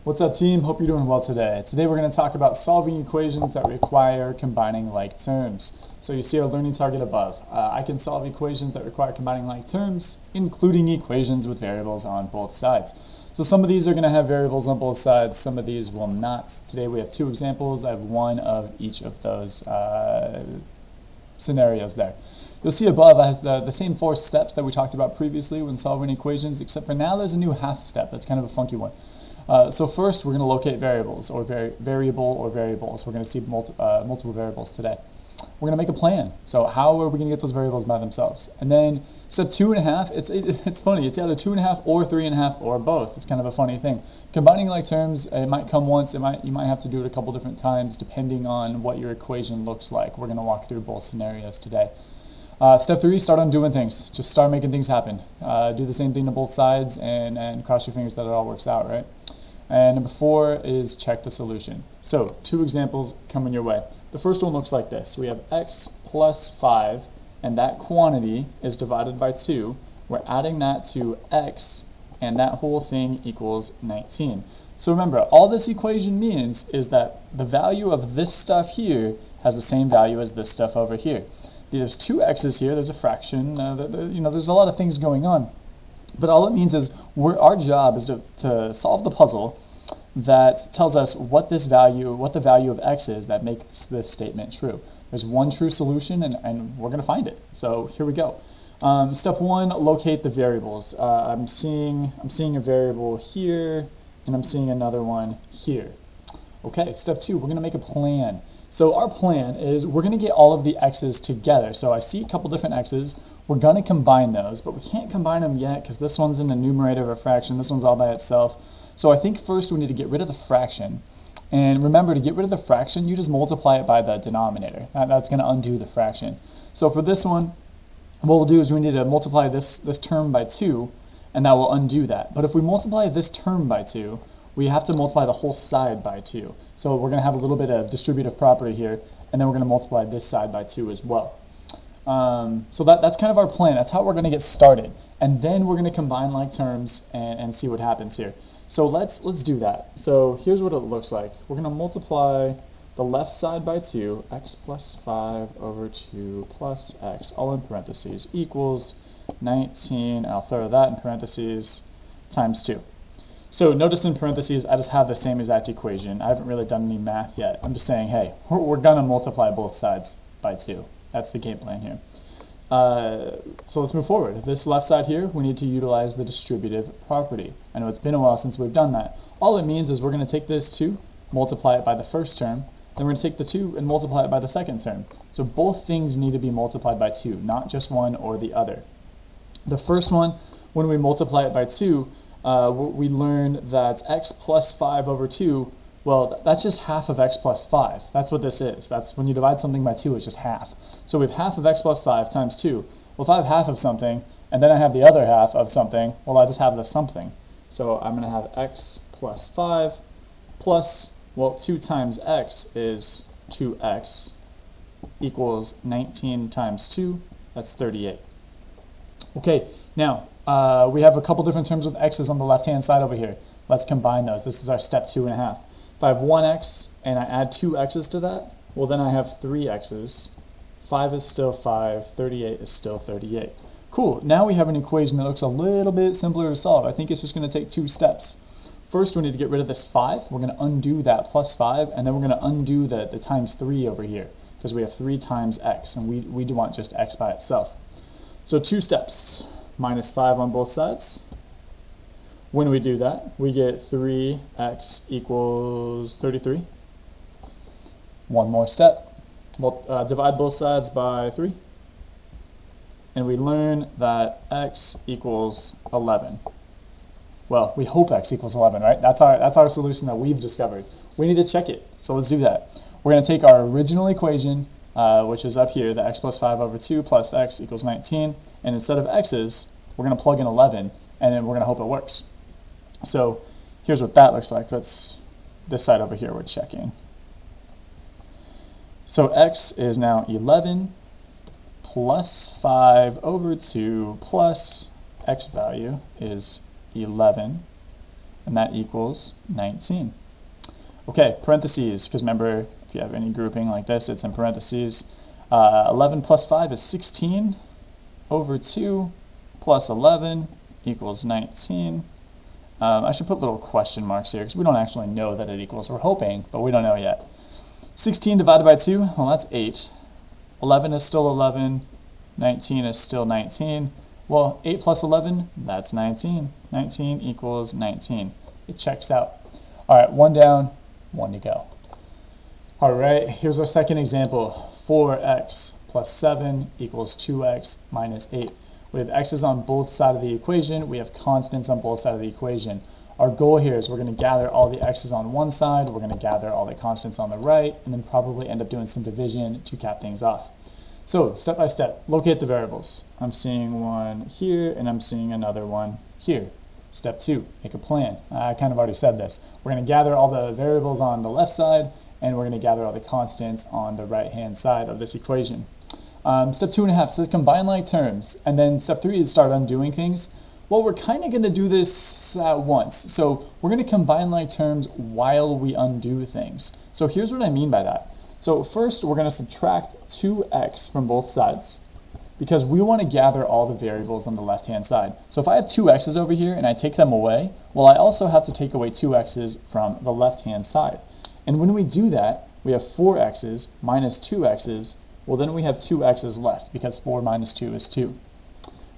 What's up, team? Hope you're doing well today. Today we're going to talk about solving equations that require combining like terms. So you see our learning target above. I can solve equations that require combining like terms, including equations with variables on both sides. So some of these are going to have variables on both sides, some of these will not. Today we have two examples. I have one of each of those scenarios there. You'll see above I have the same four steps that we talked about previously when solving equations, except for now there's a new half step. That's kind of a funky one. So first, we're going to locate variables, or variable or variables. We're going to see multiple variables today. We're going to make a plan. So how are we going to get those variables by themselves? And then step 2.5, it's funny. It's either 2.5 or 3.5 or both. It's kind of a funny thing. Combining like terms, it might come once. You might have to do it a couple different times depending on what your equation looks like. We're going to walk through both scenarios today. Step 3, start on doing things. Just start making things happen. Do the same thing to both sides and cross your fingers that it all works out, right? And number 4 is check the solution. So 2 examples coming your way. The first one looks like this. We have x plus 5, and that quantity is divided by 2. We're adding that to x, and that whole thing equals 19. So remember, all this equation means is that the value of this stuff here has the same value as this stuff over here. There's 2 x's here, there's a fraction, there's a lot of things going on. But all it means is our job is to solve the puzzle that tells us what the value of x is that makes this statement true. There's one true solution, and we're going to find it. So here we go. Step 1, locate the variables. I'm seeing a variable here, and I'm seeing another one here. Okay, step 2, we're going to make a plan. So our plan is we're going to get all of the x's together. So I see a couple different x's. We're going to combine those, but we can't combine them yet because this one's in the numerator of a fraction. This one's all by itself. So I think first we need to get rid of the fraction. And remember, to get rid of the fraction, you just multiply it by the denominator. That's going to undo the fraction. So for this one, what we'll do is we need to multiply this term by 2, and that will undo that. But if we multiply this term by 2, we have to multiply the whole side by 2. So we're going to have a little bit of distributive property here, and then we're going to multiply this side by 2 as well. So that's kind of our plan. That's how we're going to get started. And then we're going to combine like terms and see what happens here. So let's do that. So here's what it looks like. We're going to multiply the left side by 2, x plus 5 over 2 plus x, all in parentheses, equals 19. I'll throw that in parentheses, times 2. So notice in parentheses, I just have the same exact equation. I haven't really done any math yet. I'm just saying, hey, we're going to multiply both sides by 2. That's the game plan here. So let's move forward. This left side here, we need to utilize the distributive property. I know it's been a while since we've done that. All it means is we're going to take this 2, multiply it by the first term, then we're going to take the 2 and multiply it by the second term. So both things need to be multiplied by 2, not just one or the other. The first one, when we multiply it by 2, we learn that x plus 5 over 2, well, that's just half of x plus 5. That's what this is. That's when you divide something by 2, it's just half. So we have half of x plus 5 times 2. Well, if I have half of something, and then I have the other half of something, well, I just have the something. So I'm going to have x plus 5 plus, well, 2 times x is 2x equals 19 times 2. That's 38. Okay, now we have a couple different terms with x's on the left-hand side over here. Let's combine those. This is our step 2.5. If I have 1x and I add 2 x's to that, well, then I have 3 x's. 5 is still 5, 38 is still 38. Cool, now we have an equation that looks a little bit simpler to solve. I think it's just going to take 2 steps. First, we need to get rid of this 5. We're going to undo that plus 5, and then we're going to undo the times 3 over here, because we have 3 times x, and we do want just x by itself. So 2 steps, minus 5 on both sides. When we do that, we get 3x equals 33. One more step. We'll divide both sides by 3, and we learn that x equals 11. Well, we hope x equals 11, right? That's our solution that we've discovered. We need to check it, so let's do that. We're going to take our original equation, which is up here, the x plus 5 over 2 plus x equals 19, and instead of x's, we're going to plug in 11, and then we're going to hope it works. So here's what that looks like. That's this side over here we're checking. So x is now 11 plus 5 over 2 plus x value is 11 and that equals 19. Okay, parentheses, because remember, if you have any grouping like this, it's in parentheses. 11 plus 5 is 16 over 2 plus 11 equals 19. I should put little question marks here because we don't actually know that it equals. We're hoping, but we don't know yet. 16 divided by 2, well, that's 8. 11 is still 11. 19 is still 19. Well, 8 plus 11, that's 19. 19 equals 19. It checks out. All right, one down, one to go. All right, here's our second example. 4x plus 7 equals 2x minus 8. We have x's on both sides of the equation. We have constants on both sides of the equation. Our goal here is we're going to gather all the x's on one side, we're going to gather all the constants on the right, and then probably end up doing some division to cap things off. So, step by step, locate the variables. I'm seeing one here, and I'm seeing another one here. Step 2, make a plan. I kind of already said this. We're going to gather all the variables on the left side, and we're going to gather all the constants on the right-hand side of this equation. Step 2.5 says combine like terms, and then step 3 is start undoing things. Well, we're kind of going to do this at once. So we're going to combine like terms while we undo things. So here's what I mean by that. So first, we're going to subtract 2x from both sides because we want to gather all the variables on the left-hand side. So if I have 2x's over here and I take them away, well, I also have to take away 2x's from the left-hand side. And when we do that, we have 4x's minus 2x's. Well, then we have 2x's left because 4 minus 2 is 2.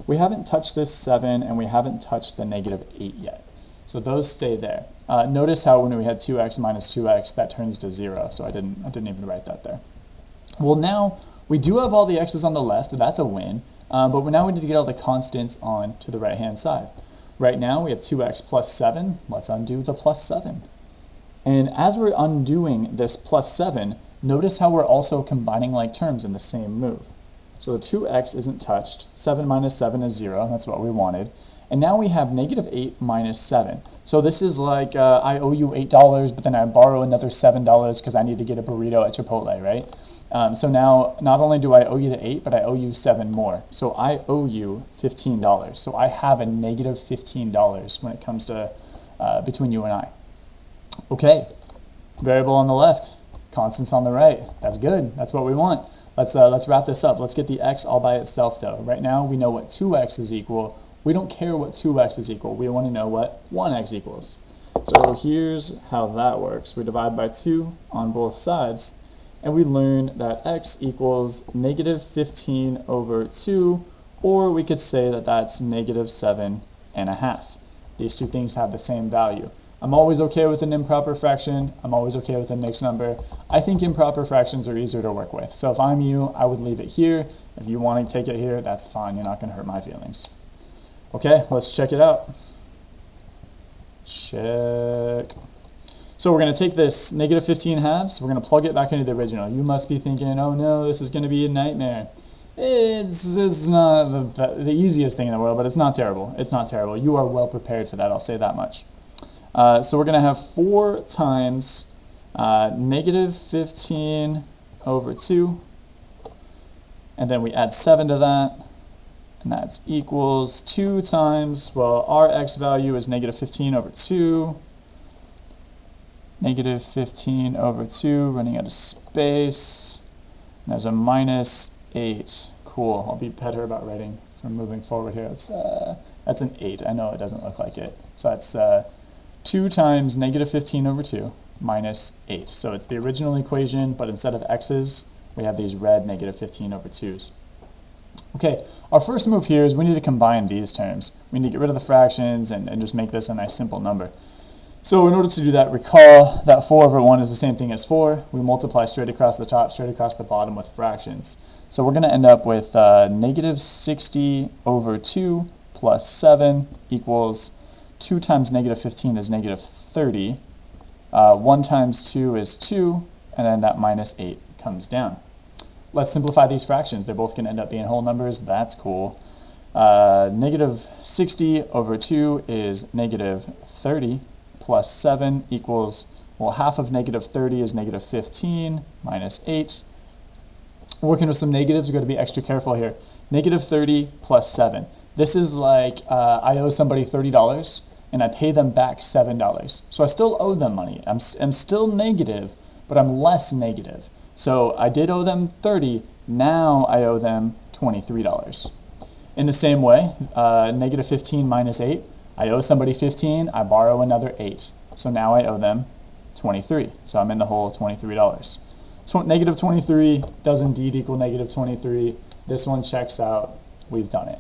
We haven't touched this 7 and we haven't touched the negative 8 yet. So those stay there. Notice how when we had 2x minus 2x, that turns to 0. So I didn't even write that there. Well, now we do have all the x's on the left. That's a win. But now we need to get all the constants on to the right-hand side. Right now we have 2x plus 7. Let's undo the plus 7. And as we're undoing this plus 7, notice how we're also combining like terms in the same move. So the 2x isn't touched. 7 minus 7 is 0. That's what we wanted. And now we have negative 8 minus 7. So this is like I owe you $8, but then I borrow another $7 because I need to get a burrito at Chipotle, right? So now not only do I owe you the 8, but I owe you 7 more. So I owe you $15. So I have a negative $15 when it comes to between you and I. Okay, variable on the left, constants on the right. That's good. That's what we want. Let's wrap this up. Let's get the x all by itself though. Right now we know what 2x is equal. We don't care what 2x is equal. We want to know what 1x equals. So here's how that works. We divide by 2 on both sides, and we learn that x equals negative 15 over 2, or we could say that that's negative 7.5. These two things have the same value. I'm always okay with an improper fraction. I'm always okay with a mixed number. I think improper fractions are easier to work with. So if I'm you, I would leave it here. If you want to take it here, that's fine. You're not going to hurt my feelings. Okay, let's check it out. Check. So we're going to take this negative 15 halves. We're going to plug it back into the original. You must be thinking, oh no, this is going to be a nightmare. It's not the easiest thing in the world, but it's not terrible. It's not terrible. You are well prepared for that, I'll say that much. So we're going to have 4 times negative 15 over 2, and then we add 7 to that, and that equals 2 times, well, our x value is negative 15 over 2, negative 15 over 2, running out of space, and there's a minus 8. Cool, I'll be better about writing from moving forward here. That's an 8. I know it doesn't look like it. So that's 2 times negative 15 over 2 minus 8. So it's the original equation, but instead of x's, we have these red negative 15 over 2's. Okay, our first move here is we need to combine these terms. We need to get rid of the fractions and just make this a nice simple number. So in order to do that, recall that 4 over 1 is the same thing as 4. We multiply straight across the top, straight across the bottom with fractions. So we're going to end up with negative 60 over 2 plus 7 equals 2 times negative 15 is negative 30. 1 times 2 is 2, and then that minus 8 comes down. Let's simplify these fractions. They're both going to end up being whole numbers. That's cool. Negative 60 over 2 is negative 30 plus 7 equals, well, half of negative 30 is negative 15 minus 8. Working with some negatives, we've got to be extra careful here. Negative 30 plus 7. This is like I owe somebody $30, and I pay them back $7. So I still owe them money. I'm still negative, but I'm less negative. So I did owe them 30, now I owe them $23. In the same way, negative 15 minus 8, I owe somebody 15, I borrow another 8. So now I owe them 23. So I'm in the hole $23. Negative 23 does indeed equal negative 23. This one checks out. We've done it.